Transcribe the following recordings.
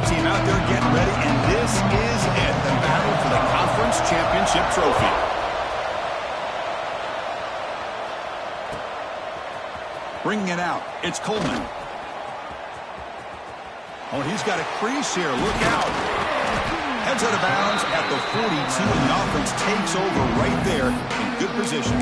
team out there getting ready, and this is it, the battle for the conference championship trophy. Bringing it out, it's Coleman. Oh, he's got a crease here. Look out. Heads out of bounds at the 42, and the offense takes over right there in good position.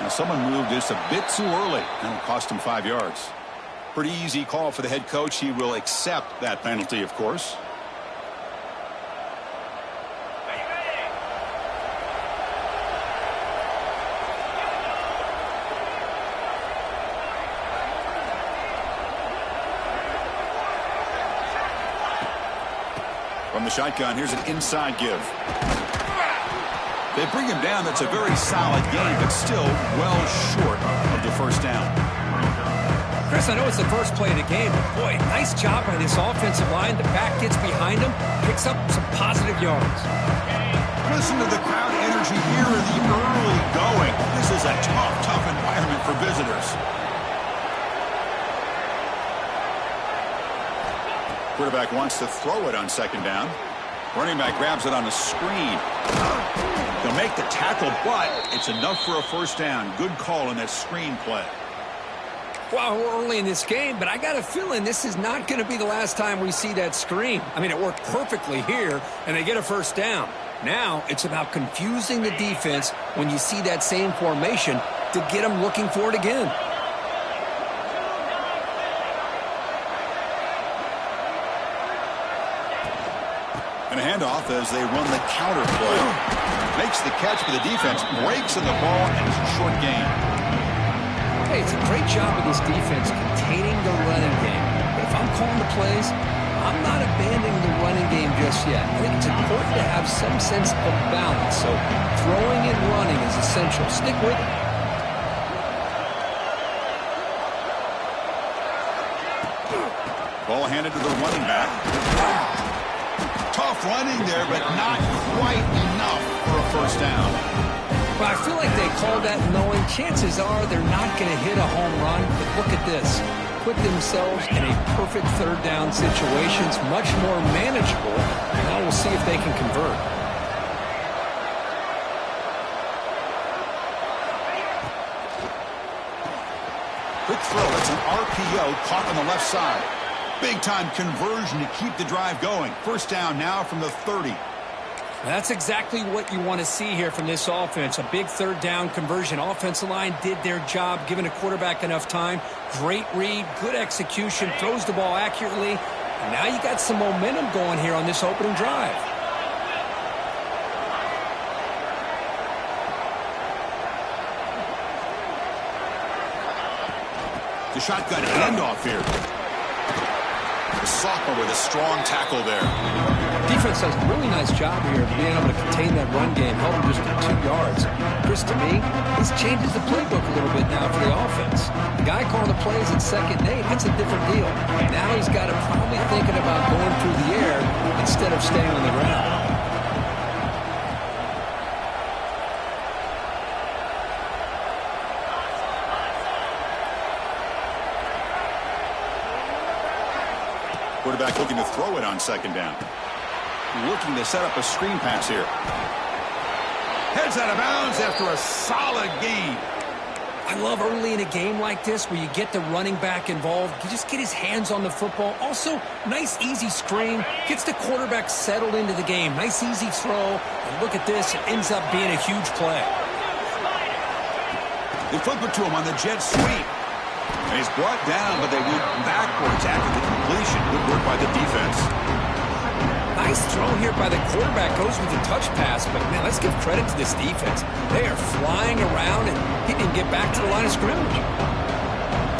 Someone moved just a bit too early, and it cost him 5 yards. Pretty easy call for the head coach. He will accept that penalty, of course. From the shotgun, here's an inside give. They bring him down. That's a very solid game, but still well short of the first down. Chris, I know it's the first play of the game, but boy, nice job by this offensive line. The back gets behind him, picks up some positive yards. Listen to the crowd energy here in the early going. This is a tough environment for visitors. Quarterback wants to throw it on second down. Running back grabs it on a screen. They'll make the tackle, but it's enough for a first down. Good call in that screen play. Well, we're early in this game, but I got a feeling this is not going to be the last time we see that screen. I mean, it worked perfectly here, and they get a first down. Now it's about confusing the defense when you see that same formation to get them looking for it again. And a handoff as they run the counter play. Makes the catch, but the defense breaks in the ball, and it's a short gain. Hey, it's a great job of this defense containing the running game. But if I'm calling the plays, I'm not abandoning the running game just yet. I think it's important to have some sense of balance. So throwing and running is essential. Stick with it. Ball handed to the running back. Tough running there, but not quite enough for a first down. Well, I feel like they called that knowing chances are they're not going to hit a home run. But look at this. Put themselves in a perfect third down situation. It's much more manageable. Now we'll see if they can convert. Quick throw. It's an RPO caught on the left side. Big-time conversion to keep the drive going. First down now from the 30. That's exactly what you want to see here from this offense. A big third down conversion. Offensive line did their job, giving a quarterback enough time. Great read, good execution, throws the ball accurately. And now you got some momentum going here on this opening drive. The shotgun handoff here. Sophomore with a strong tackle there. Defense does a really nice job here of being able to contain that run game, held them just to 2 yards. Chris, to me, this changes the playbook a little bit now for the offense. The guy calling the plays at 2nd and 8, that's a different deal. Now he's got to probably thinking about going through the air instead of staying on the ground. Quarterback looking to throw it on second down. Looking to set up a screen pass here. Heads out of bounds after a solid gain. I love early in a game like this where you get the running back involved. You just get his hands on the football. Also, nice easy screen. Gets the quarterback settled into the game. Nice easy throw. And look at this. It ends up being a huge play. They flip it to him on the jet sweep. And he's brought down, but they went backwards after the completion. Good work by the defense. Nice throw here by the quarterback. Goes with a touch pass, but man, let's give credit to this defense. They are flying around, and he didn't get back to the line of scrimmage.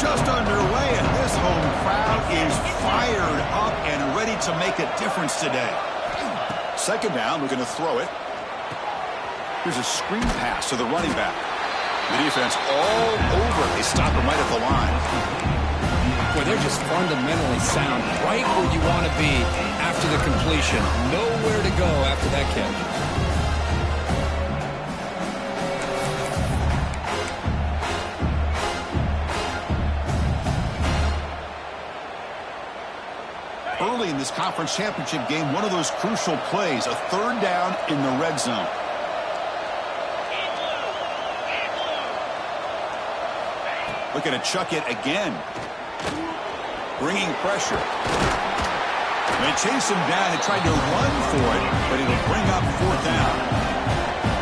just underway, and this home crowd is fired up and ready to make a difference today. Second down, we're going to throw it. Here's a screen pass to the running back. The defense all over. They stop him right at the line. Boy, they're just fundamentally sound, right where you want to be after the completion. Nowhere to go after that catch. Early in this conference championship game, one of those crucial plays, a third down in the red zone. Looking to chuck it again. Bringing pressure. They chase him down and tried to run for it, but it'll bring up fourth down.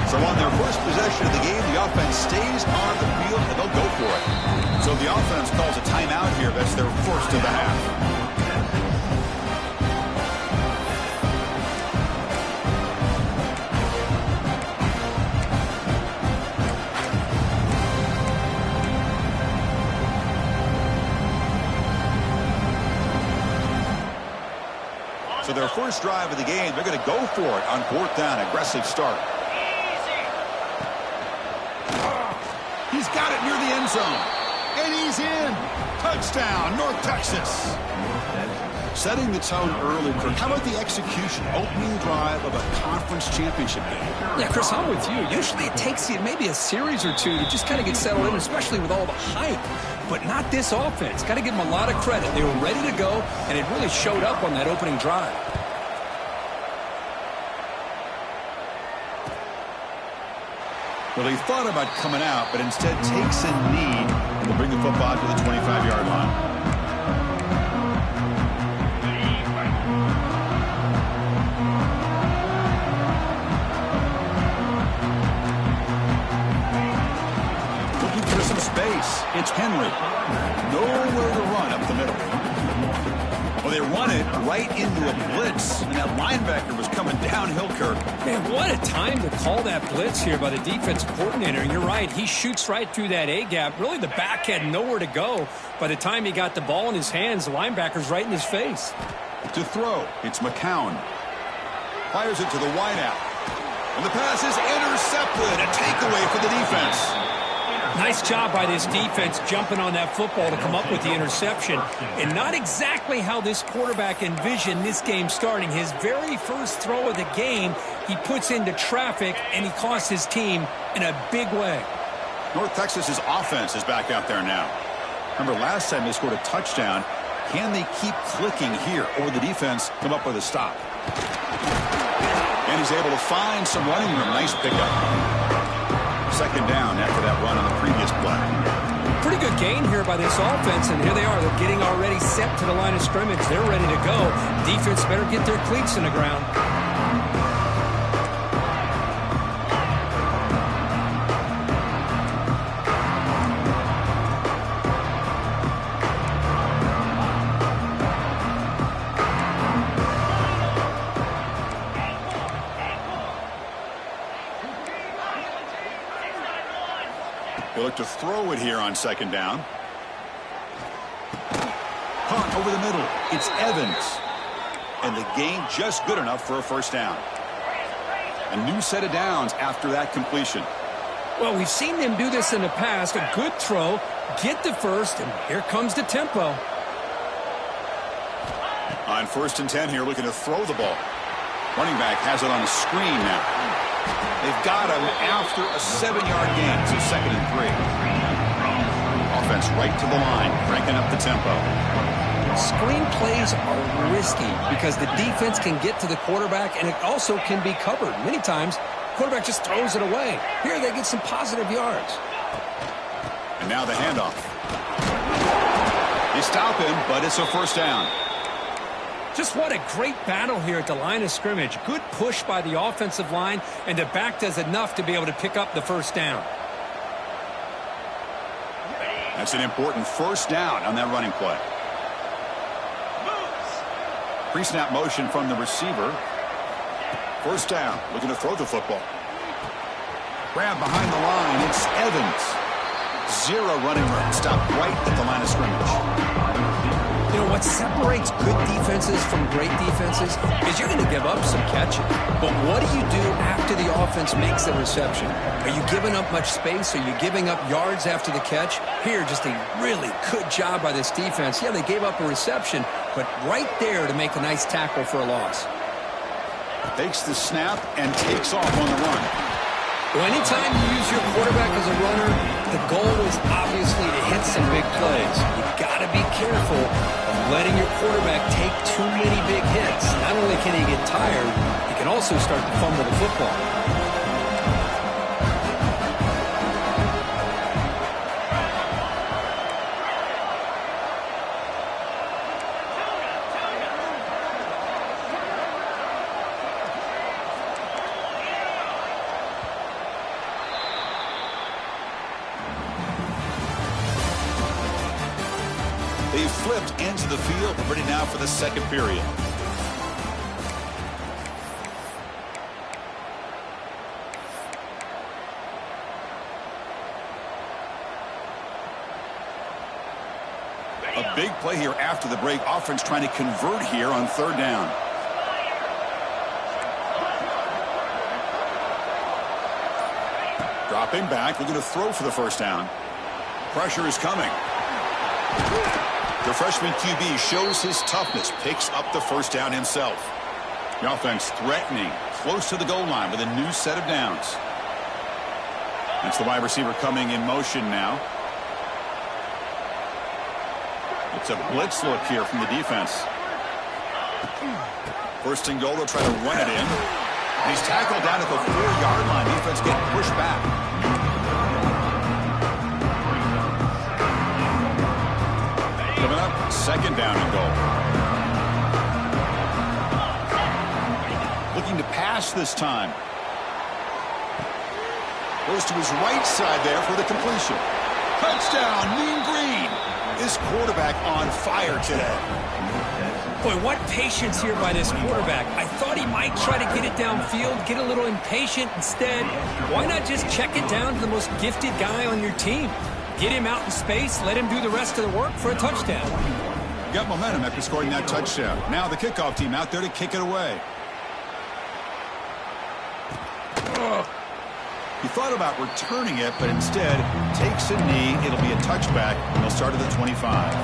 So on their first possession of the game, the offense stays on the field and they'll go for it. So the offense calls a timeout here. That's their first of the half. So their first drive of the game, they're going to go for it on fourth down. Aggressive start. He's got it near the end zone. And he's in. Touchdown, North Texas. Setting the tone early, Kirk. How about the execution, opening drive of a conference championship game? Yeah, Chris, I'm with you. Usually it takes you maybe a series or two to just kind of get settled in, especially with all the hype. But not this offense. Got to give them a lot of credit. They were ready to go, and it really showed up on that opening drive. Well, he thought about coming out, but instead takes a knee and will bring the football to the 25-yard line. It's Henry. Nowhere to run up the middle. Well, they run it right into a blitz, and that linebacker was coming downhill, Kirk. Man, what a time to call that blitz here by the defensive coordinator. And you're right, he shoots right through that A-gap. Really, the back had nowhere to go. By the time he got the ball in his hands, the linebacker's right in his face. To throw, it's McCown. Fires it to the wideout. And the pass is intercepted. A takeaway for the defense. Nice job by this defense jumping on that football to come up with the interception. And not exactly how this quarterback envisioned this game starting. His very first throw of the game, he puts into traffic, and he costs his team in a big way. North Texas's offense is back out there now. Remember, last time they scored a touchdown. Can they keep clicking here, or the defense come up with a stop? And he's able to find some running room. Nice pickup. Second down after that run on the previous play. Pretty good gain here by this offense, and here they are. They're getting already set to the line of scrimmage. They're ready to go. Defense better get their cleats in the ground. They look to throw it here on second down. Caught over the middle. It's Evans. And the gain just good enough for a first down. A new set of downs after that completion. Well, we've seen them do this in the past. A good throw, get the first, and here comes the tempo. On 1st and 10 here, looking to throw the ball. Running back has it on the screen now. They've got him after a 7-yard gain, so 2nd and 3. Offense right to the line, cranking up the tempo. Screen plays are risky because the defense can get to the quarterback, and it also can be covered. Many times, quarterback just throws it away. Here they get some positive yards. And now the handoff. They stop him, but it's a first down. Just what a great battle here at the line of scrimmage. Good push by the offensive line, and the back does enough to be able to pick up the first down. That's an important first down on that running play. Pre-snap motion from the receiver. First down, looking to throw the football. Grab behind the line, it's Evans. Zero running room. Stopped right at the line of scrimmage. You know, what separates good defenses from great defenses is you're going to give up some catching. But what do you do after the offense makes the reception? Are you giving up much space? Are you giving up yards after the catch? Here, just a really good job by this defense. Yeah, they gave up a reception, but right there to make a nice tackle for a loss. Takes the snap and takes off on the run. Well, anytime you use your quarterback as a runner, the goal is obviously to hit some big plays. You've got to be careful of letting your quarterback take too many big hits. Not only can he get tired, he can also start to fumble the football. They've flipped into the field, ready now for the second period. A big play here after the break. Offense trying to convert here on third down. Dropping back, looking to throw for the first down. Pressure is coming. The freshman QB shows his toughness, picks up the first down himself. The offense threatening, close to the goal line with a new set of downs. That's the wide receiver coming in motion now. It's a blitz look here from the defense. First and goal, they'll try to run it in. And he's tackled down at the 4-yard line. Defense getting pushed back. Coming up, second down and goal. Looking to pass this time. Goes to his right side there for the completion. Touchdown, Mean Green. This quarterback on fire today. Boy, what patience here by this quarterback. I thought he might try to get it downfield, get a little impatient. Instead, why not just check it down to the most gifted guy on your team? Get him out in space, let him do the rest of the work for a touchdown. Got momentum after scoring that touchdown. Now the kickoff team out there to kick it away. He thought about returning it, but instead takes a knee. It'll be a touchback, and they'll start at the 25.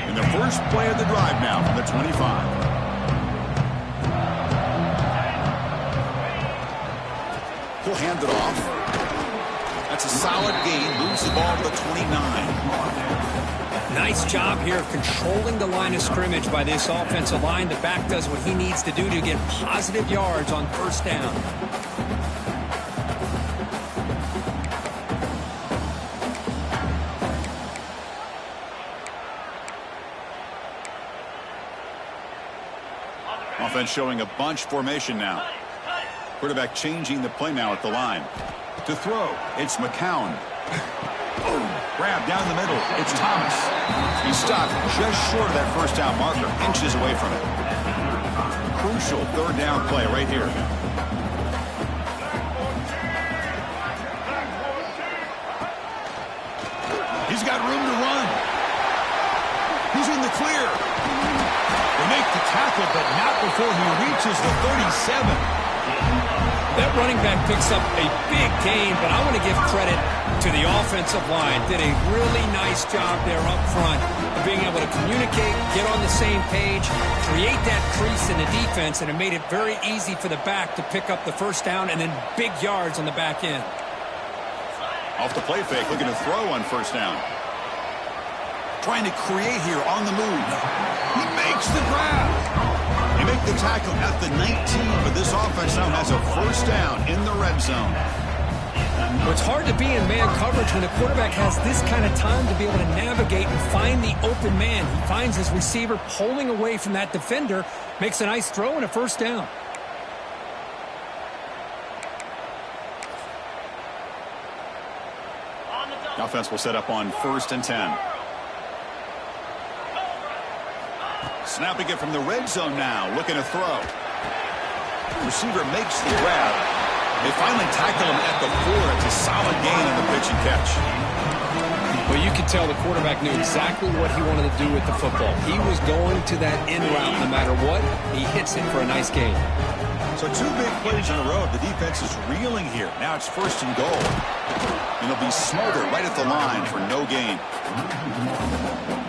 And the first play of the drive now from the 25. He'll hand it off. That's a solid gain. Moves the ball to the 29. Nice job here of controlling the line of scrimmage by this offensive line. The back does what he needs to do to get positive yards on first down. Offense showing a bunch formation now. Quarterback changing the play now at the line. To throw, it's McCown. Grab down the middle, it's Thomas. He stopped just short of that first down marker, inches away from it. Crucial third down play right here. He's got room to run. He's in the clear. They make the tackle, but not before he reaches the 37. That running back picks up a big gain, but I want to give credit to the offensive line. Did a really nice job there up front of being able to communicate, get on the same page, create that crease in the defense, and it made it very easy for the back to pick up the first down and then big yards on the back end. Off the play fake, looking to throw on first down. Trying to create here on the move. He makes the grab. They make the tackle at the 19, but this offense now has a first down in the red zone. Well, it's hard to be in man coverage when the quarterback has this kind of time to be able to navigate and find the open man. He finds his receiver pulling away from that defender, makes a nice throw and a first down. The offense will set up on 1st and 10. Snapping it from the red zone now, looking to throw. Receiver makes the grab. They finally tackle him at the 4. It's a solid gain on the pitch and catch. Well, you could tell the quarterback knew exactly what he wanted to do with the football. He was going to that in route no matter what. He hits it for a nice gain. So 2 big plays in a row. The defense is reeling here. Now it's 1st and goal. And it'll be Smother right at the line for no gain.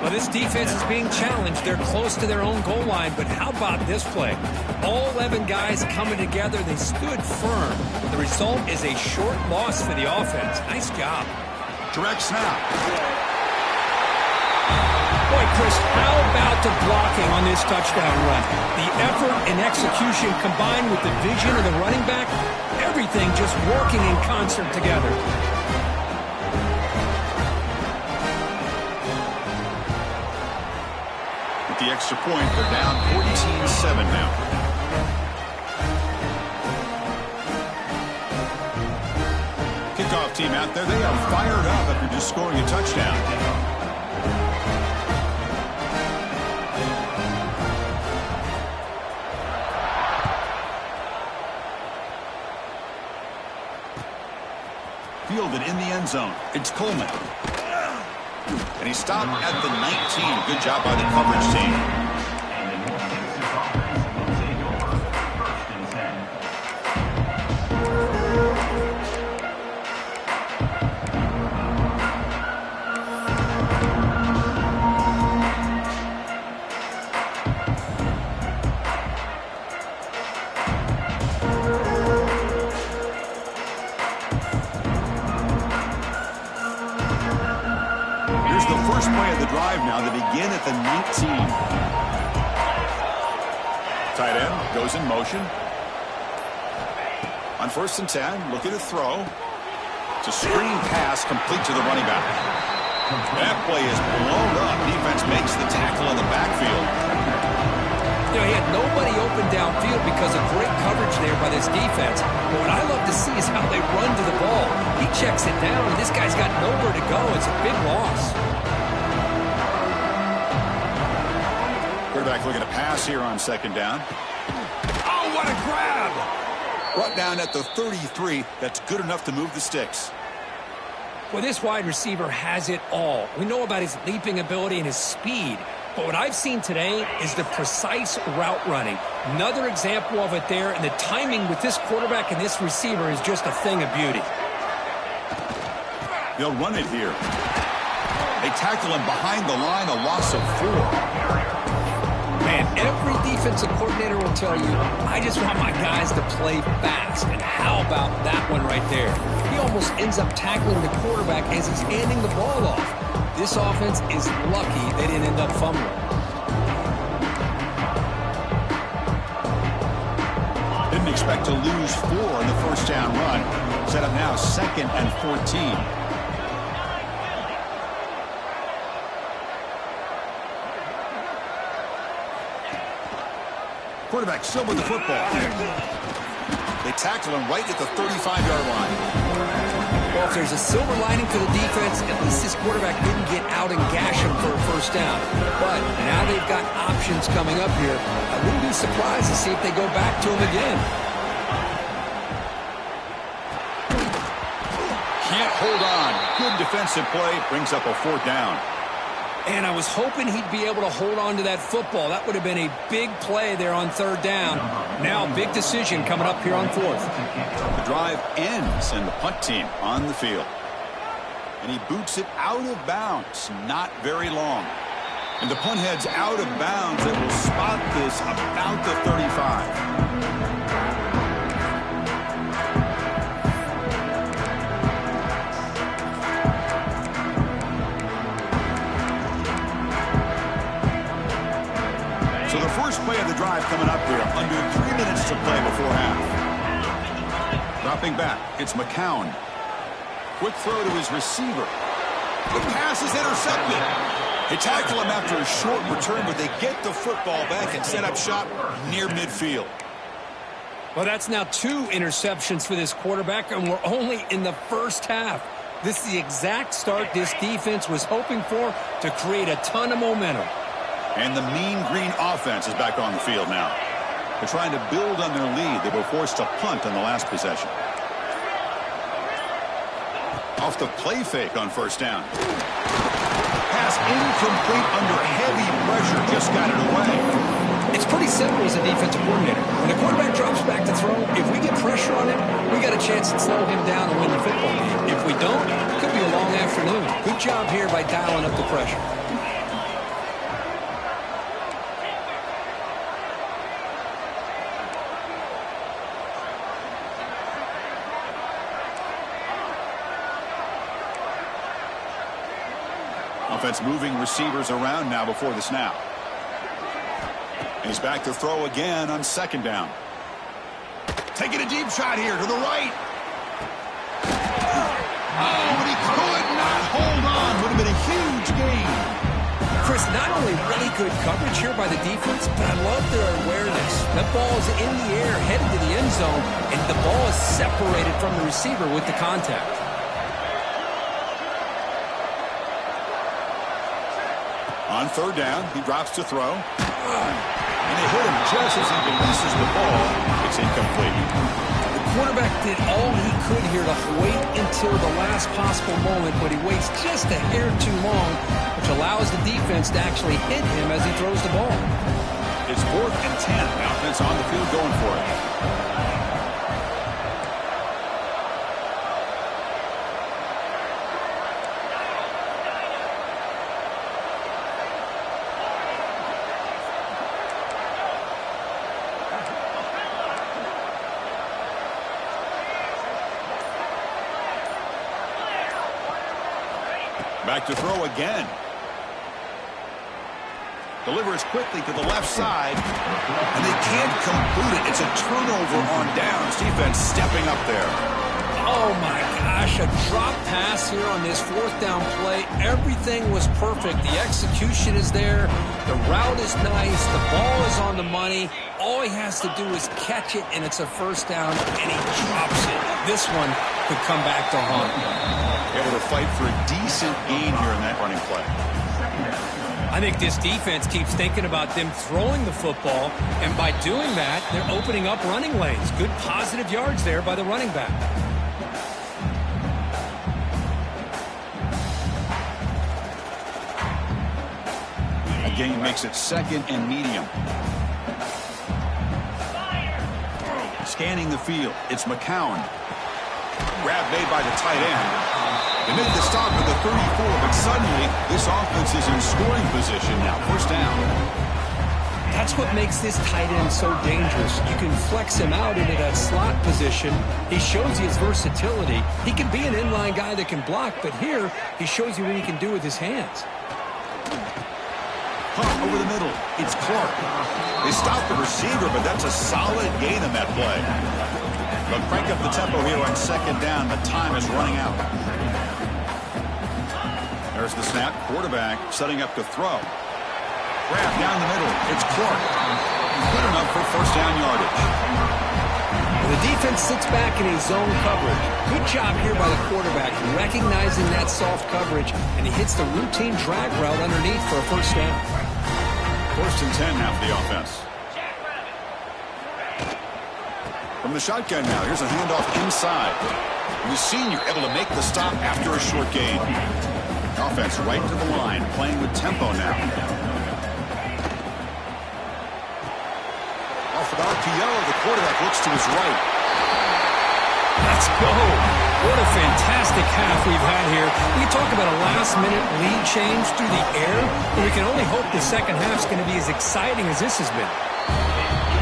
Well, this defense is being challenged. They're close to their own goal line, but how about this play? All 11 guys coming together. They stood firm. The result is a short loss for the offense. Nice job. Direct snap. Boy, Chris, how about the blocking on this touchdown run? The effort and execution combined with the vision of the running back, everything just working in concert together. With the extra point, they're down 14-7 now. Kickoff team out there, they are fired up after just scoring a touchdown. Fielded in the end zone. It's Coleman. And he stopped at the 19. Good job by the coverage team. First play of the drive now. They begin at the 19. Tight end goes in motion. On 1st and 10, look at a throw. It's a screen pass complete to the running back. That play is blown up. Defense makes the tackle in the backfield. You know, he had nobody open downfield because of great coverage there by this defense. But what I love to see is how they run to the ball. He checks it down, and this guy's got nowhere to go. It's a big loss. Quarterback looking to pass here on 2nd down. Oh, what a grab! Brought down at the 33. That's good enough to move the sticks. Well, this wide receiver has it all. We know about his leaping ability and his speed. But what I've seen today is the precise route running. Another example of it there, and the timing with this quarterback and this receiver is just a thing of beauty. They'll run it here. They tackle him behind the line, a loss of 4. Man, every defensive coordinator will tell you, I just want my guys to play fast. And how about that one right there? He almost ends up tackling the quarterback as he's handing the ball off. This offense is lucky they didn't end up fumbling. Didn't expect to lose 4 in the 1st down run. Set up now 2nd and 14. Quarterback still with the football. They tackle him right at the 35-yard line. Well, if there's a silver lining for the defense, at least this quarterback didn't get out and gash him for a 1st down. But now they've got options coming up here. I wouldn't be surprised to see if they go back to him again. Can't hold on. Good defensive play. Brings up a 4th down. And I was hoping he'd be able to hold on to that football. That would have been a big play there on 3rd down. Now, big decision coming up here on 4th. The drive ends and the punt team on the field. And he boots it out of bounds. Not very long. And the punt heads out of bounds. It will spot this about the 35. So the first play of the drive coming up here, under 3 minutes to play before half. Dropping back, it's McCown. Quick throw to his receiver. The pass is intercepted. They tackle him after a short return, but they get the football back and set up shop near midfield. Well, that's now 2 interceptions for this quarterback, and we're only in the 1st half. This is the exact start this defense was hoping for to create a ton of momentum. And the mean green offense is back on the field now. They're trying to build on their lead. They were forced to punt on the last possession. Off the play fake on first down. Pass incomplete under heavy pressure. Just got it away. It's pretty simple as a defensive coordinator. When the quarterback drops back to throw, if we get pressure on him, we got a chance to slow him down and win the football game. If we don't, it could be a long afternoon. Good job here by dialing up the pressure. Offense moving receivers around now before the snap. He's back to throw again on second down. Taking a deep shot here to the right. Oh, but he could not hold on. Would have been a huge gain. Chris, not only really good coverage here by the defense, but I love their awareness. That ball is in the air, headed to the end zone, and the ball is separated from the receiver with the contact. On third down, he drops to throw. And they hit him just as he releases the ball. It's incomplete. The quarterback did all he could here to wait until the last possible moment, but he waits just a hair too long, which allows the defense to actually hit him as he throws the ball. It's 4th and 10. Offense on the field going for it. Back to throw again. Delivers quickly to the left side. And they can't complete it. It's a turnover on downs. Defense stepping up there. Oh, my gosh. A drop pass here on this 4th down play. Everything was perfect. The execution is there. The route is nice. The ball is on the money. All he has to do is catch it, and it's a first down, and he drops it. This one could come back to haunt. Able to fight for a decent gain here in that running play. I think this defense keeps thinking about them throwing the football, and by doing that, they're opening up running lanes. Good positive yards there by the running back. A gain makes it 2nd and medium. Scanning the field, it's McCown. Grab made by the tight end. They make the stop at the 34, but suddenly this offense is in scoring position now. First down. That's what makes this tight end so dangerous. You can flex him out into that slot position. He shows you his versatility. He can be an inline guy that can block, but here he shows you what he can do with his hands. Pump over the middle. It's Clark. They stop the receiver, but that's a solid gain on that play. They'll crank up the tempo here on second down. The time is running out. There's the snap. Quarterback setting up to throw. Grab down the middle. It's Clark. Good enough for first down yardage. The defense sits back in his zone coverage. Good job here by the quarterback, recognizing that soft coverage, and he hits the routine drag route underneath for a first down. 1st and 10 now for the offense. From the shotgun now, here's a handoff inside. The senior able to make the stop after a short gain. Offense right to the line, playing with tempo now. Off the RPO, the quarterback looks to his right. Let's go. What a fantastic half we've had here. We talk about a last-minute lead change through the air, and we can only hope the second half's going to be as exciting as this has been.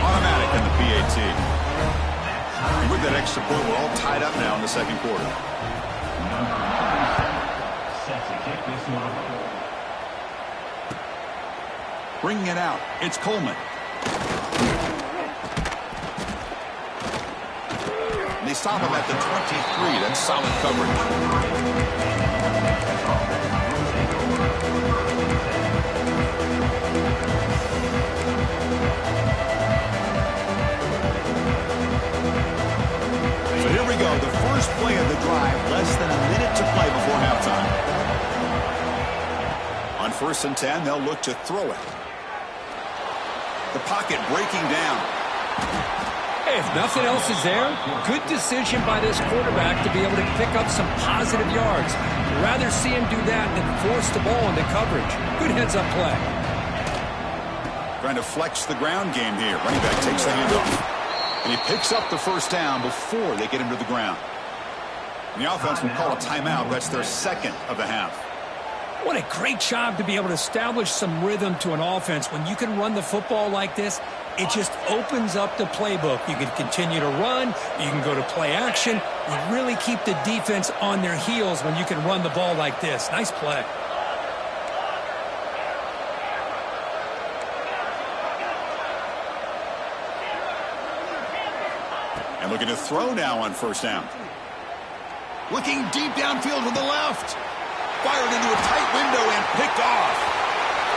Automatic in the PAT. And with that extra point, we're all tied up now in the second quarter. Bringing it out, it's Coleman. They stop him at the 23. That's solid coverage. So here we go. The first play of the drive. Less than a minute to play before halftime. On 1st and 10, they'll look to throw it. The pocket breaking down. Hey, if nothing else is there, good decision by this quarterback to be able to pick up some positive yards. I'd rather see him do that than force the ball into coverage. Good heads-up play. Trying to flex the ground game here. Running back takes the handoff. And he picks up the first down before they get him to the ground. And the offense will call a timeout. That's their second of the half. What a great job to be able to establish some rhythm to an offense. When you can run the football like this, it just opens up the playbook. You can continue to run. You can go to play action. You really keep the defense on their heels when you can run the ball like this. Nice play. And looking to throw now on first down. Looking deep downfield to the left. Fired into a tight window and picked off.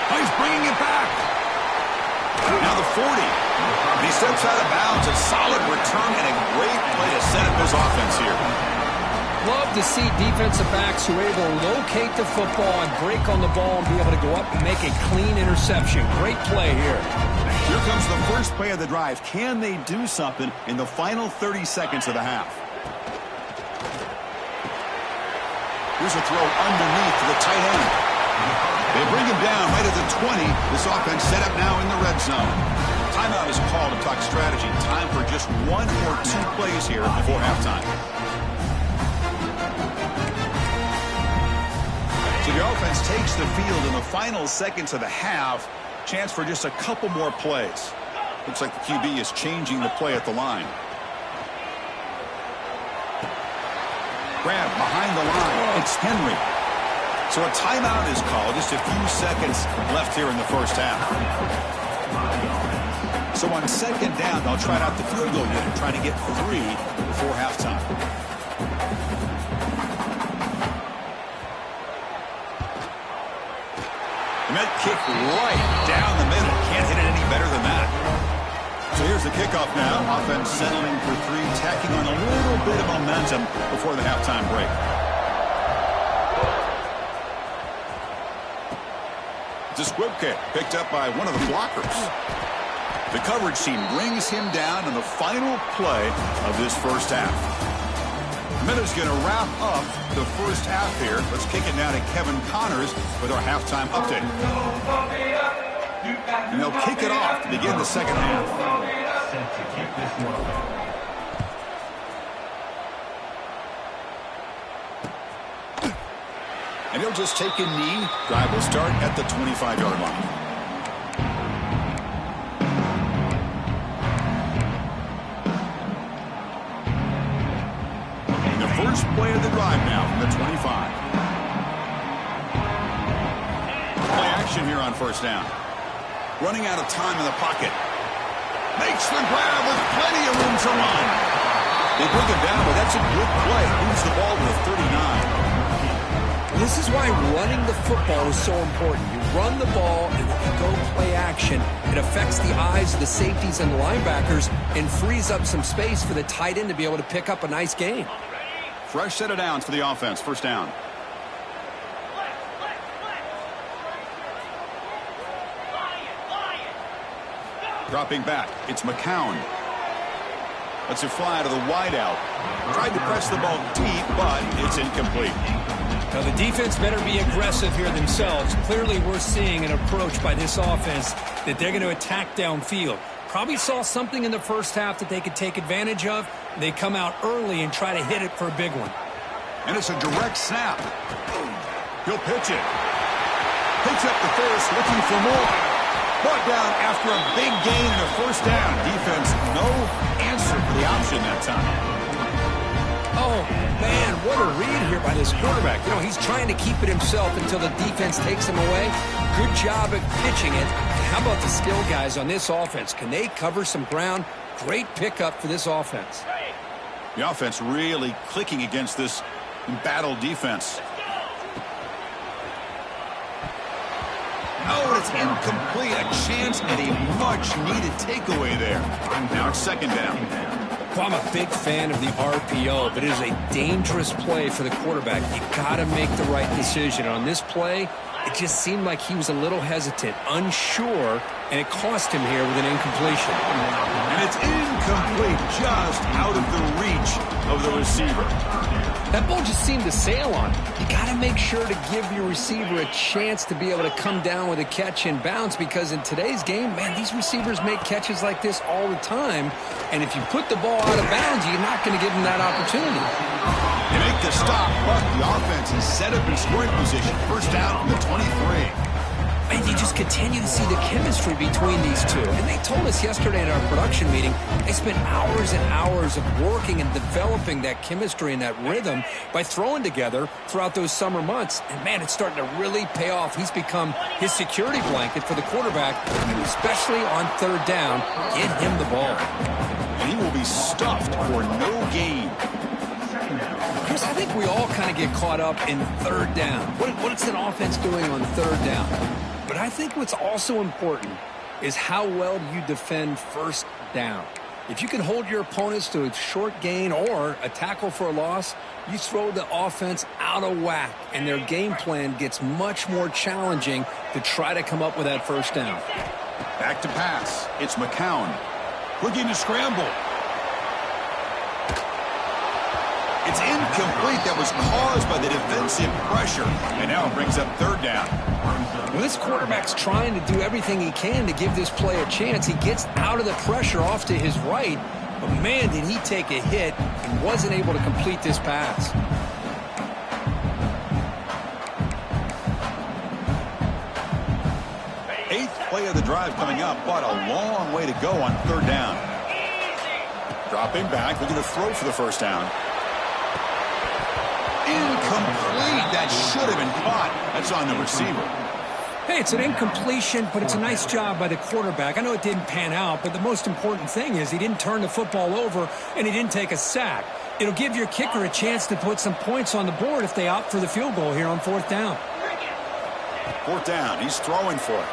Oh, he's bringing it back. Now the 40. And he steps out of bounds. A solid return and a great play to set up his offense here. Love to see defensive backs who are able to locate the football and break on the ball and be able to go up and make a clean interception. Great play here. Here comes the first play of the drive. Can they do something in the final 30 seconds of the half? Here's a throw underneath to the tight end. They bring him down right at the 20. This offense set up now in the red zone. Timeout is called to talk strategy. Time for just one or two plays here before halftime. So the offense takes the field in the final seconds of the half. Chance for just a couple more plays. Looks like the QB is changing the play at the line. Grab behind the line. It's Henry. So a timeout is called. Just a few seconds left here in the first half. So on second down, they'll try out the field goal unit, trying to get 3 before halftime. And that kick right down the middle. Can't hit it any better than that. So here's the kickoff now. Offense settling for 3, tacking on a little bit of momentum before the halftime break. It's a squib kick picked up by one of the blockers. The coverage team brings him down in the final play of this first half. Miller's going to wrap up the first half here. Let's kick it now to Kevin Connors with our halftime update. And they'll kick it off to begin the second half. And he'll just take a knee. Drive will start at the 25-yard line. The first play of the drive now from the 25. Play action here on first down. Running out of time in the pocket. Makes the grab with plenty of room to run. They bring him down, but that's a good play. Moves the ball to the 39. This is why running the football is so important. You run the ball, and when you go play action, it affects the eyes of the safeties and the linebackers and frees up some space for the tight end to be able to pick up a nice gain. Fresh set of downs for the offense. First down. Dropping back, it's McCown. Lets it fly to the wideout. Tried to press the ball deep, but it's incomplete. Now the defense better be aggressive here themselves. Clearly we're seeing an approach by this offense that they're going to attack downfield. Probably saw something in the first half that they could take advantage of. They come out early and try to hit it for a big one. And it's a direct snap. He'll pitch it. Picks up the first, looking for more. Brought down after a big gain and a first down. Defense, no answer for the option that time. Oh, man, what a read here by this quarterback. You know, he's trying to keep it himself until the defense takes him away. Good job at pitching it. How about the skill guys on this offense? Can they cover some ground? Great pickup for this offense. The offense really clicking against this embattled defense. Oh, it's incomplete. A chance at a much-needed takeaway there. Now it's second down. Well, I'm a big fan of the RPO, but it is a dangerous play for the quarterback. You got to make the right decision. On this play, It just seemed like he was a little hesitant, unsure, and it cost him here with an incompletion. And it's incomplete, just out of the reach of the receiver. That ball just seemed to sail on him. You got to make sure to give your receiver a chance to be able to come down with a catch and bounce, because in today's game, man, these receivers make catches like this all the time. And if you put the ball out of bounds, you're not going to give them that opportunity. They make the stop, but the offense is set up in scoring position. First down from the 23. And you just continue to see the chemistry between these two. And they told us yesterday in our production meeting, they spent hours and hours of working and developing that chemistry and that rhythm by throwing together throughout those summer months. And, man, it's starting to really pay off. He's become his security blanket for the quarterback, and especially on third down, get him the ball. And he will be stuffed for no gain. Chris, I think we all kind of get caught up in third down. What's an offense doing on third down? But I think what's also important is how well you defend first down. If you can hold your opponents to a short gain or a tackle for a loss, you throw the offense out of whack, and their game plan gets much more challenging to try to come up with that first down. Back to pass. It's McCown. Looking to scramble. It's incomplete. That was caused by the defensive pressure. And now it brings up third down. Well, this quarterback's trying to do everything he can to give this play a chance. He gets out of the pressure off to his right. But, man, did he take a hit and wasn't able to complete this pass. Eighth play of the drive coming up, but a long way to go on third down. Dropping back, looking to throw for the first down. Incomplete. That should have been caught. That's on the receiver. Hey, it's an incompletion, but it's a nice job by the quarterback. I know it didn't pan out, but the most important thing is he didn't turn the football over and he didn't take a sack. It'll give your kicker a chance to put some points on the board if they opt for the field goal here on fourth down. Fourth down. He's throwing for it.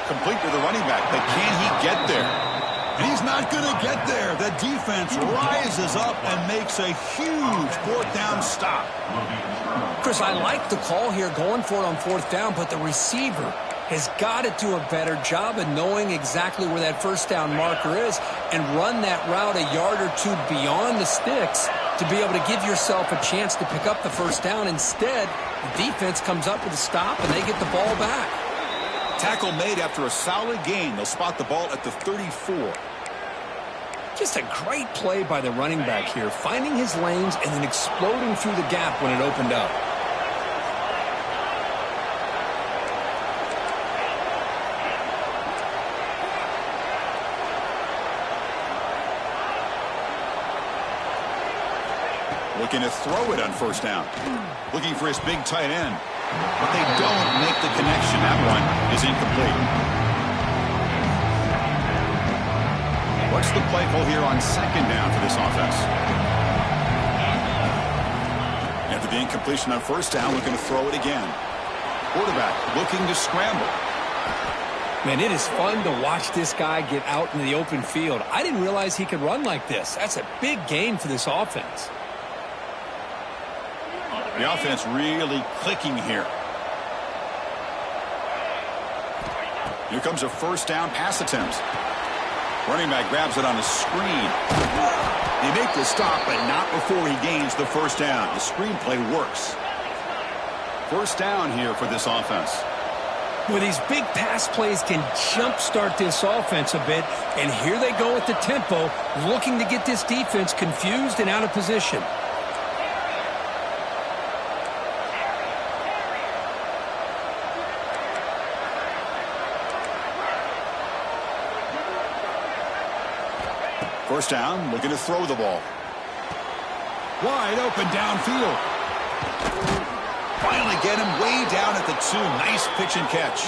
Complete to the running back, but can he get there? He's not going to get there. The defense rises up and makes a huge fourth down stop. Chris, I like the call here going for it on fourth down, but the receiver has got to do a better job of knowing exactly where that first down marker is and run that route a yard or two beyond the sticks to be able to give yourself a chance to pick up the first down. Instead, the defense comes up with a stop and they get the ball back. Tackle made after a solid gain. They'll spot the ball at the 34. Just a great play by the running back here, finding his lanes and then exploding through the gap when it opened up. Looking to throw it on first down. Looking for his big tight end. But they don't make the connection. That one is incomplete. What's the play call here on second down for this offense? After the incompletion on first down, looking to throw it again. Quarterback looking to scramble. Man, it is fun to watch this guy get out in the open field. I didn't realize he could run like this. That's a big gain for this offense. The offense really clicking here. Here comes a first down pass attempt. Running back grabs it on a screen. They make the stop, but not before he gains the first down. The screen play works. First down here for this offense. Well, these big pass plays can jumpstart this offense a bit, and here they go with the tempo, looking to get this defense confused and out of position. First down, looking to throw the ball. Wide open downfield. Finally get him way down at the 2. Nice pitch and catch.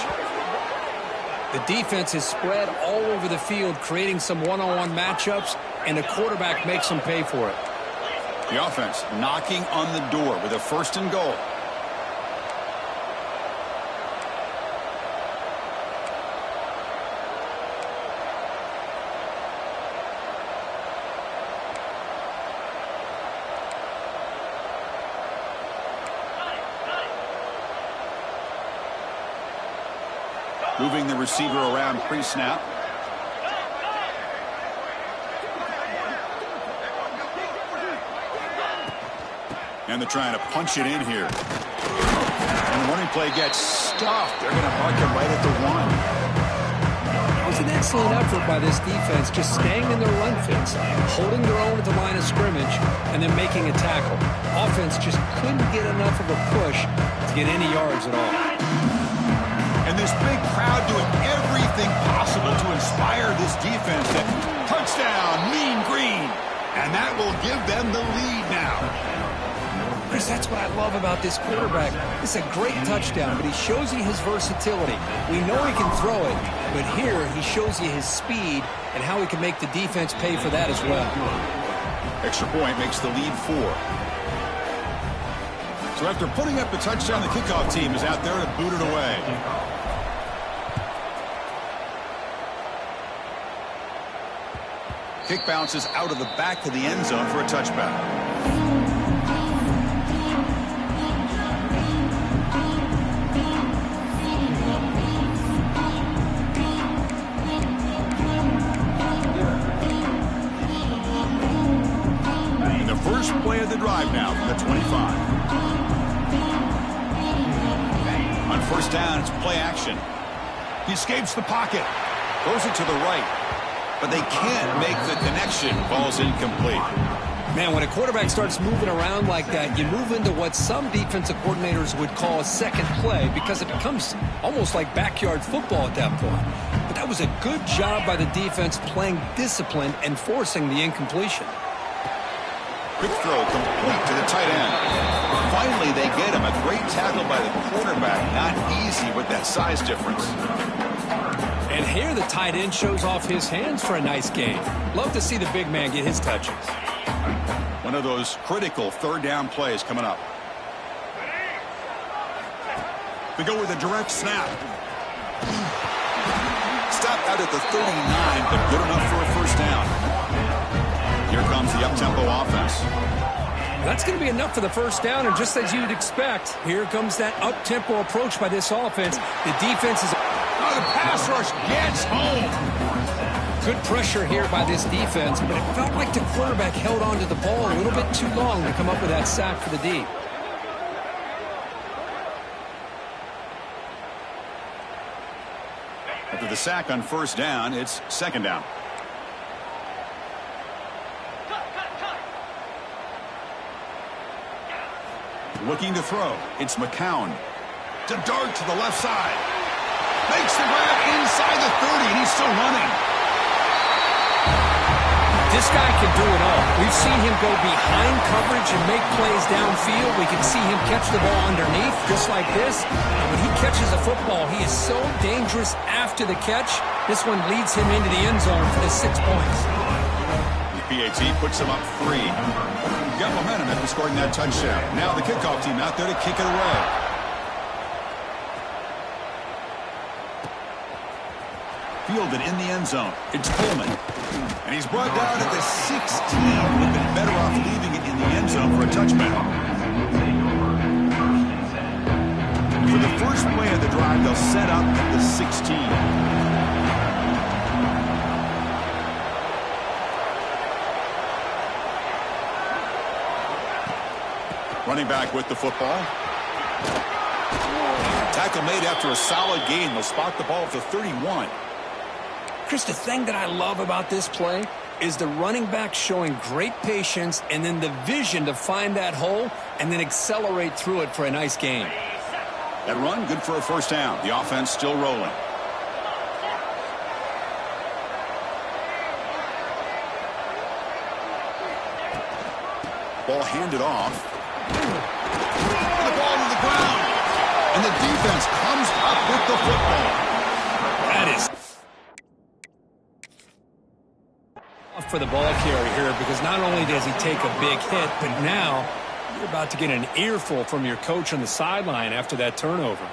The defense is spread all over the field, creating some one-on-one matchups, and the quarterback makes them pay for it. The offense knocking on the door with a first and goal. Moving the receiver around pre-snap. And they're trying to punch it in here. And the running play gets stuffed. They're going to mark it right at the 1. It was an excellent effort by this defense, just staying in their run fits, holding their own at the line of scrimmage, and then making a tackle. Offense just couldn't get enough of a push to get any yards at all. And this big crowd doing everything possible to inspire this defense. Touchdown, Mean Green. And that will give them the lead now. Chris, that's what I love about this quarterback. It's a great touchdown, but he shows you his versatility. We know he can throw it, but here he shows you his speed and how he can make the defense pay for that as well. Extra point makes the lead 4. So after putting up the touchdown, the kickoff team is out there to boot it away. Kick bounces out of the back of the end zone for a touchback. First play of the drive now from the 25. On first down, it's play action. He escapes the pocket. Throws it to the right. But they can't make the connection. Ball's incomplete. Man, when a quarterback starts moving around like that, you move into what some defensive coordinators would call a second play because it becomes almost like backyard football at that point. But that was a good job by the defense playing discipline and forcing the incompletion. Quick throw complete to the tight end. Finally, they get him. A great tackle by the quarterback. Not easy with that size difference. And here the tight end shows off his hands for a nice gain. Love to see the big man get his touches. One of those critical third down plays coming up. They go with a direct snap. Stopped out at the 39, but good enough for a first down. Here comes the up-tempo offense. That's going to be enough for the first down, and just as you'd expect, here comes that up-tempo approach by this offense. The defense is... Oh, the pass rush gets home. Good pressure here by this defense, but it felt like the quarterback held on to the ball a little bit too long to come up with that sack for the D. After the sack on first down, it's second down. Looking to throw. It's McCown. To dart to the left side. Makes the grab inside the 30, and he's still running. This guy can do it all. We've seen him go behind coverage and make plays downfield. We can see him catch the ball underneath, just like this. And when he catches a football, he is so dangerous after the catch. This one leads him into the end zone for the 6 points. The PAT puts him up 3. Got momentum after scoring that touchdown. Now the kickoff team out there to kick it away. Fielded in the end zone. It's Coleman. And he's brought down at the 16. Would have been better off leaving it in the end zone for a touchback. For the first play of the drive, they'll set up at the 16. Running back with the football. Tackle made after a solid gain. They'll spot the ball at the 31. Chris, the thing that I love about this play is the running back showing great patience and then the vision to find that hole and then accelerate through it for a nice gain. That run, good for a first down. The offense still rolling. Ball handed off. The ball to the ground. And the defense comes up with the football. That is for the ball carrier here, because not only does he take a big hit, but now you're about to get an earful from your coach on the sideline after that turnover.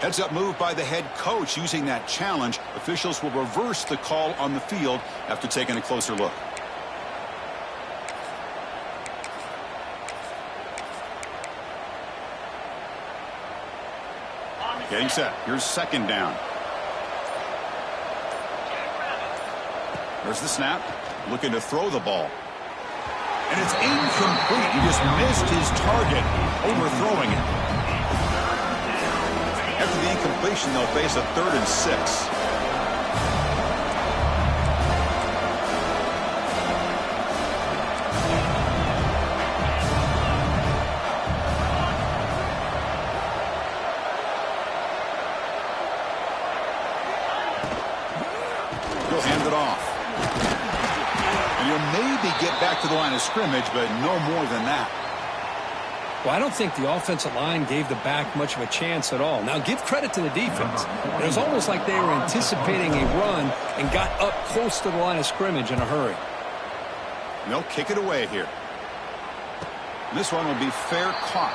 Heads up move by the head coach using that challenge. Officials will reverse the call on the field after taking a closer look. Getting set. Here's second down. There's the snap. Looking to throw the ball. And it's incomplete. He just missed his target, overthrowing it. After the incompletion, they'll face a 3rd and 6. He'll hand it off. And he'll maybe get back to the line of scrimmage, but no more than that. Well, I don't think the offensive line gave the back much of a chance at all. Now, give credit to the defense. It was almost like they were anticipating a run and got up close to the line of scrimmage in a hurry. And they'll kick it away here. This one will be fair caught.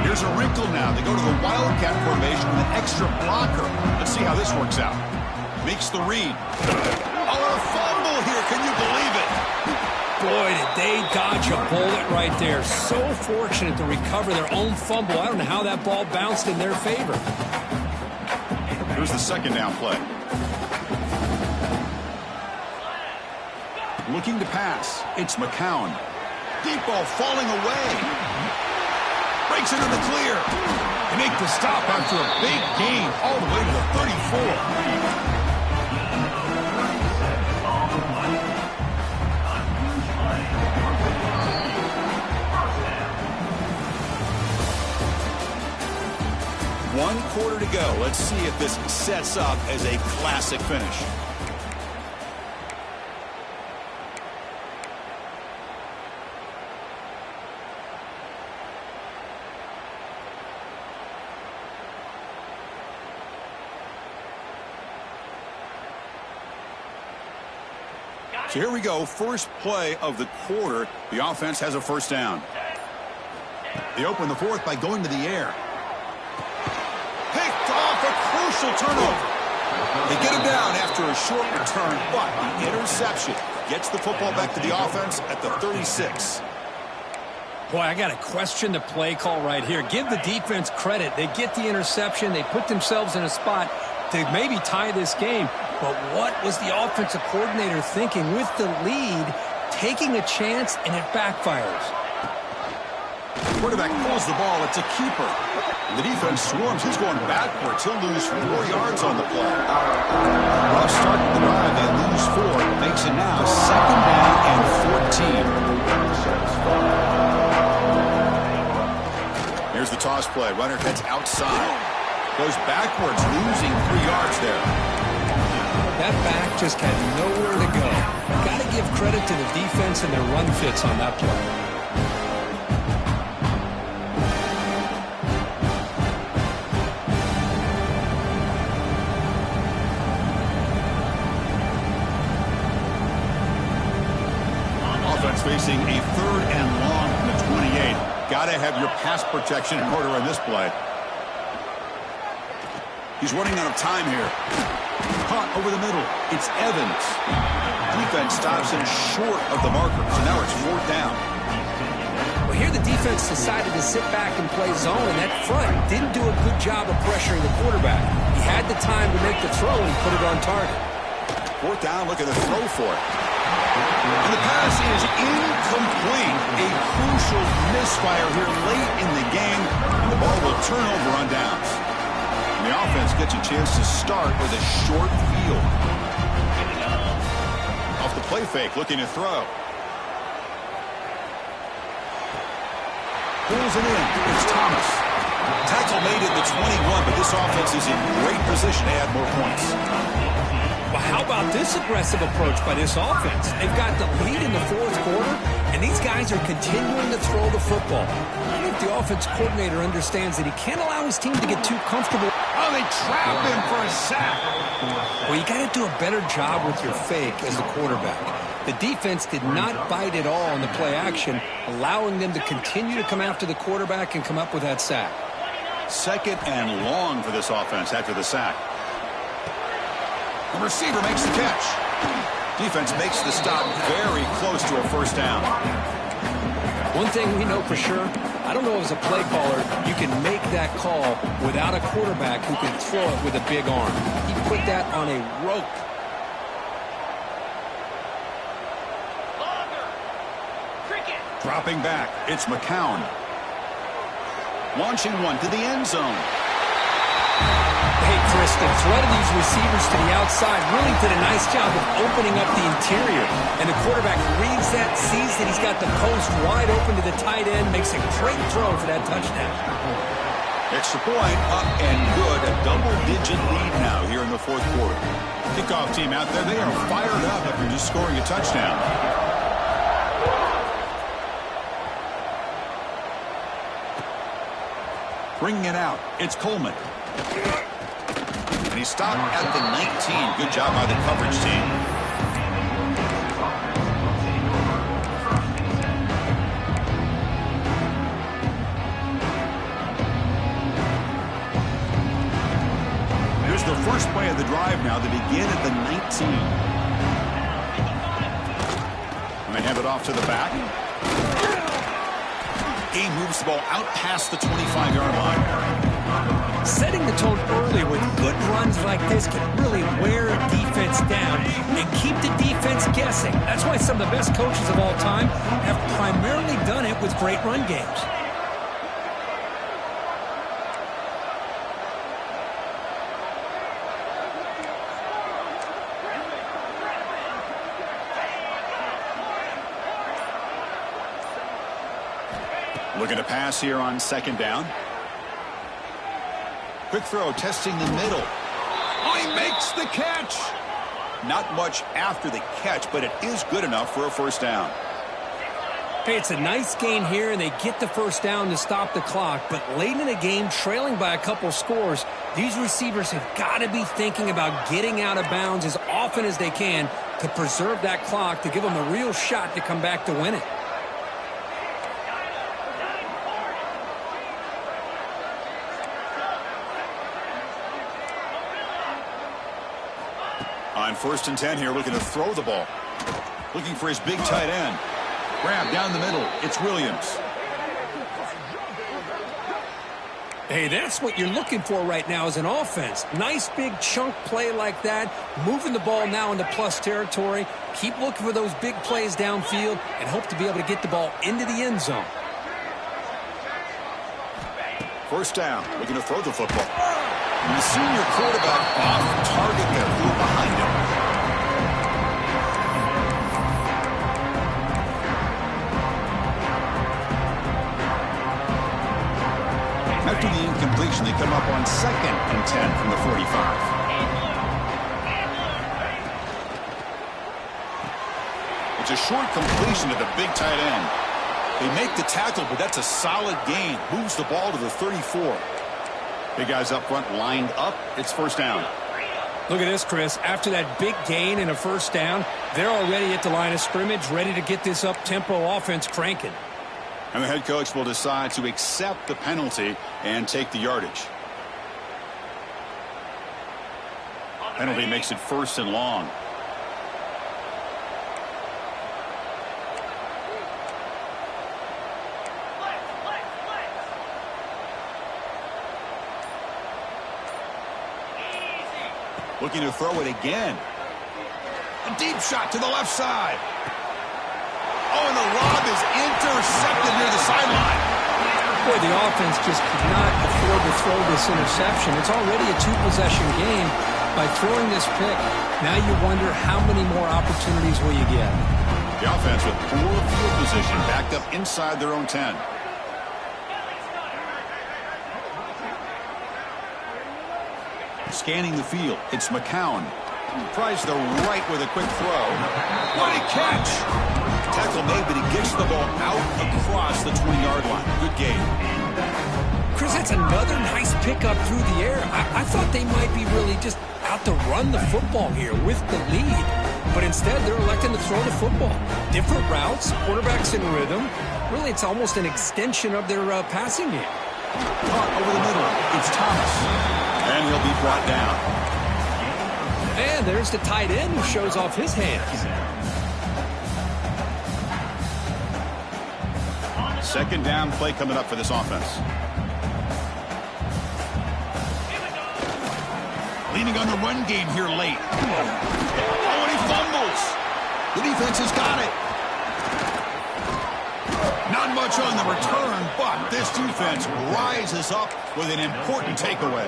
There's a wrinkle now. They go to the Wildcat formation with an extra blocker. Let's see how this works out. Makes the read. Oh, a fumble here. Can you believe it? Boy, did they dodge a bullet right there. So fortunate to recover their own fumble. I don't know how that ball bounced in their favor. Here's the second down play. Looking to pass. It's McCown. Deep ball falling away. Breaks into the clear. They make the stop after a big gain all the way to the 34. One quarter to go. Let's see if this sets up as a classic finish. So here we go, first play of the quarter. The offense has a first down. They open the fourth by going to the air. Picked off, a crucial turnover. They get him down after a short return, but the interception gets the football back to the offense at the 36. Boy, I got to question the play call right here. Give the defense credit. They get the interception. They put themselves in a spot to maybe tie this game. But what was the offensive coordinator thinking with the lead, taking a chance, and it backfires? Quarterback pulls the ball. It's a keeper. The defense swarms. He's going backwards. He'll lose 4 yards on the play. Rough start to the drive. They lose 4. Makes it now second down and 14. Here's the toss play. Runner heads outside. Goes backwards, losing 3 yards there. That back just had nowhere to go. Got to give credit to the defense and their run fits on that play. Offense facing a 3rd and long from the 28. Got to have your pass protection in order on this play. He's running out of time here. Caught over the middle. It's Evans. Defense stops him short of the marker, so now it's 4th down. Well, here the defense decided to sit back and play zone, and that front didn't do a good job of pressuring the quarterback. He had the time to make the throw, and he put it on target. 4th down, looking to throw for it. And the pass is incomplete. A crucial misfire here late in the game, and the ball will turn over on downs. And the offense gets a chance to start with a short field. Off the play fake, looking to throw. Pulls it in. It's Thomas. Tackle made at the 21, but this offense is in great position to add more points. Well, how about this aggressive approach by this offense? They've got the lead in the 4th quarter, and these guys are continuing to throw the football. I think the offense coordinator understands that he can't allow his team to get too comfortable. Oh, they trap him for a sack. Well, you got to do a better job with your fake as the quarterback. The defense did not bite at all on the play action, allowing them to continue to come after the quarterback and come up with that sack. Second and long for this offense after the sack. The receiver makes the catch. Defense makes the stop very close to a first down. One thing we know for sure, I don't know as a play caller, you can make that call without a quarterback who can throw it with a big arm. He put that on a rope. Dropping back, it's McCown. Launching one to the end zone. Hey, Chris, the threat of these receivers to the outside really did a nice job of opening up the interior. And the quarterback reads that, sees that he's got the post wide open to the tight end, makes a great throw for that touchdown. Extra point, up and good. A double-digit lead now here in the fourth quarter. Kickoff team out there, they are fired up after just scoring a touchdown. Bringing it out, it's Coleman. And he stopped at the 19. Good job by the coverage team. Here's the first play of the drive now. They begin at the 19. And they hand it off to the back. He moves the ball out past the 25-yard line. Setting the tone early with good runs like this can really wear a defense down and keep the defense guessing. That's why some of the best coaches of all time have primarily done it with great run games. Looking to pass here on second down. Quick throw, testing the middle. Oh, he makes the catch. Not much after the catch, but it is good enough for a first down. Hey, it's a nice gain here, and they get the first down to stop the clock. But late in the game, trailing by a couple scores, these receivers have got to be thinking about getting out of bounds as often as they can to preserve that clock, to give them a real shot to come back to win it. On 1st and 10 here, looking to throw the ball. Looking for his big tight end. Grab down the middle. It's Williams. Hey, that's what you're looking for right now as an offense. Nice big chunk play like that. Moving the ball now into plus territory. Keep looking for those big plays downfield and hope to be able to get the ball into the end zone. First down. Looking to throw the football. And the senior quarterback off target there, a little behind him. After the incompletion, they come up on 2nd and 10 from the 45. It's a short completion to the big tight end. They make the tackle, but that's a solid gain. Moves the ball to the 34. Big guys up front lined up. It's first down. Look at this, Chris. After that big gain and a first down, they're already at the line of scrimmage, ready to get this up-tempo offense cranking. And the head coach will decide to accept the penalty and take the yardage. Penalty makes it 1st and long. Looking to throw it again. A deep shot to the left side. Oh, and the lob is intercepted near the sideline. Boy, the offense just could not afford to throw this interception. It's already a 2-possession game. By throwing this pick, now you wonder how many more opportunities will you get. The offense with poor field position, backed up inside their own 10. Scanning the field, it's McCown. Tries the right with a quick throw. What a catch! Tackle made, but he gets the ball out across the 20-yard line. Good game. Chris, that's another nice pickup through the air. I thought they might be really just out to run the football here with the lead. But instead, they're electing to throw the football. Different routes, quarterbacks in rhythm. Really, it's almost an extension of their passing game. Caught over the middle. It's Thomas. And he'll be brought down. And there's the tight end who shows off his hands. Second down play coming up for this offense. Leaning on the run game here late. Oh, and he fumbles. The defense has got it. Not much on the return, but this defense rises up with an important takeaway.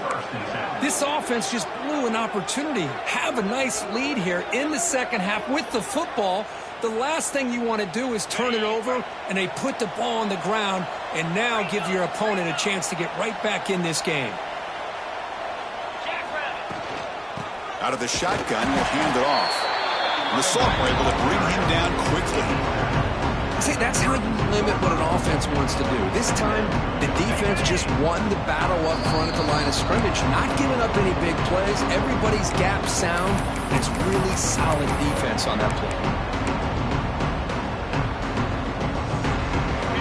This offense just blew an opportunity. Have a nice lead here in the second half with the football. The last thing you want to do is turn it over, and they put the ball on the ground and now give your opponent a chance to get right back in this game. Out of the shotgun, he'll hand it off. And the Salk were able to bring him down quickly. See, that's how you limit what an offense wants to do. This time, the defense just won the battle up front at the line of scrimmage, not giving up any big plays. Everybody's gap sound, and it's really solid defense on that play.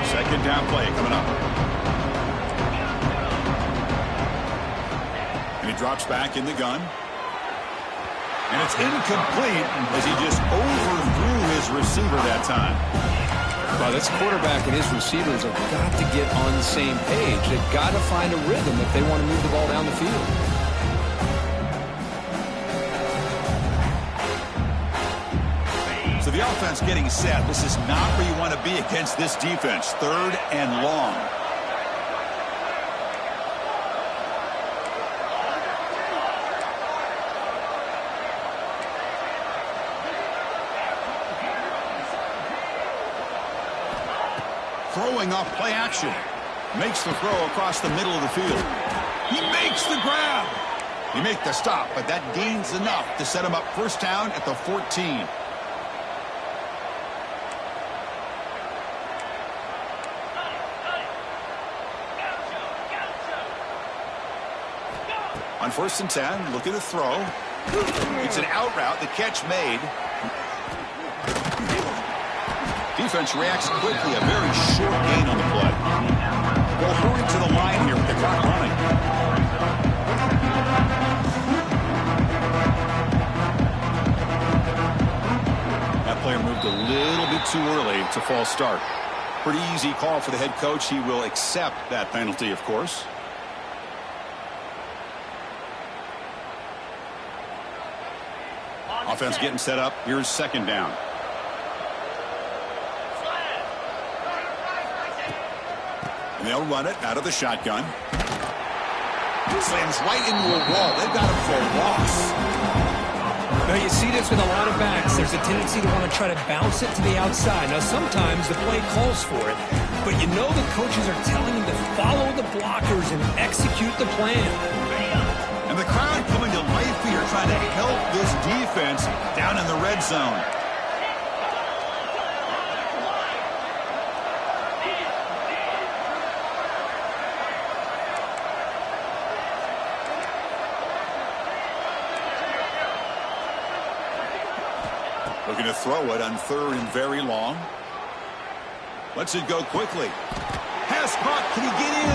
Second down play coming up. And he drops back in the gun. And it's incomplete as he just overthrew his receiver that time. Well, this quarterback and his receivers have got to get on the same page. They've got to find a rhythm if they want to move the ball down the field. So the offense getting set. This is not where you want to be against this defense. Third and long. Throwing off play action. Makes the throw across the middle of the field. He makes the grab. He make the stop, but that gains enough to set him up first down at the 14. On 1st and 10, looking to throw. It's an out route. The catch made. Defense reacts quickly. A very short gain on the play. They'll hurry to the line here with the clock running. That player moved a little bit too early to false start. Pretty easy call for the head coach. He will accept that penalty, of course. Offense getting set up. Here's second down. And they'll run it out of the shotgun. Slams right into a wall. They've got him for a loss. Now you see this with a lot of backs. There's a tendency to want to try to bounce it to the outside. Now sometimes the play calls for it, but you know the coaches are telling him to follow the blockers and execute the plan. And the crowd coming to life here, trying to help this defense down in the red zone. Looking to throw it on 3rd and very long. Lets it go quickly. Pass caught. Can he get in?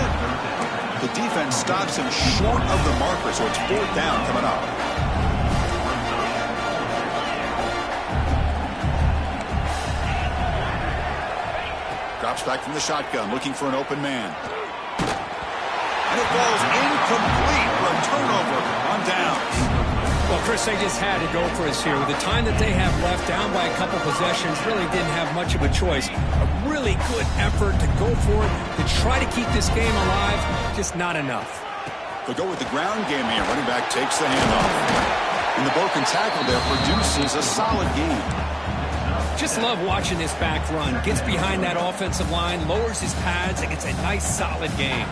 The defense stops him short of the marker, so it's 4th down coming up. Drops back from the shotgun, looking for an open man. And it falls incomplete for a turnover on downs. Well, Chris, they just had to go for us here. With the time that they have left, down by a couple possessions, really didn't have much of a choice. A really good effort to go for it, to try to keep this game alive, just not enough. They'll go with the ground game here. Running back takes the handoff. And the broken tackle there produces a solid gain. Just love watching this back run. Gets behind that offensive line, lowers his pads, and gets a nice, solid gain.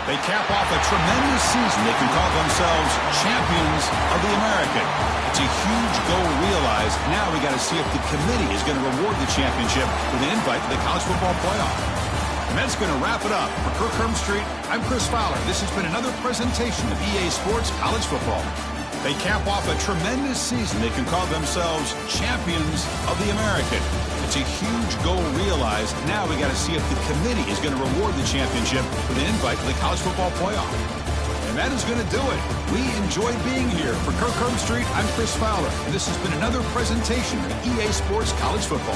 They cap off a tremendous season. They can call themselves champions of the American. It's a huge goal realized. Now we got to see if the committee is going to reward the championship with an invite to the college football playoff. And that's going to wrap it up. For Kirk Herbstreit, I'm Chris Fowler. This has been another presentation of EA Sports College Football. They cap off a tremendous season. They can call themselves champions of the American. It's a huge goal realized. Now we got to see if the committee is going to reward the championship with an invite to the college football playoff. And that is going to do it. We enjoy being here. For Kirk Herbstreit, I'm Chris Fowler. And this has been another presentation of EA Sports College Football.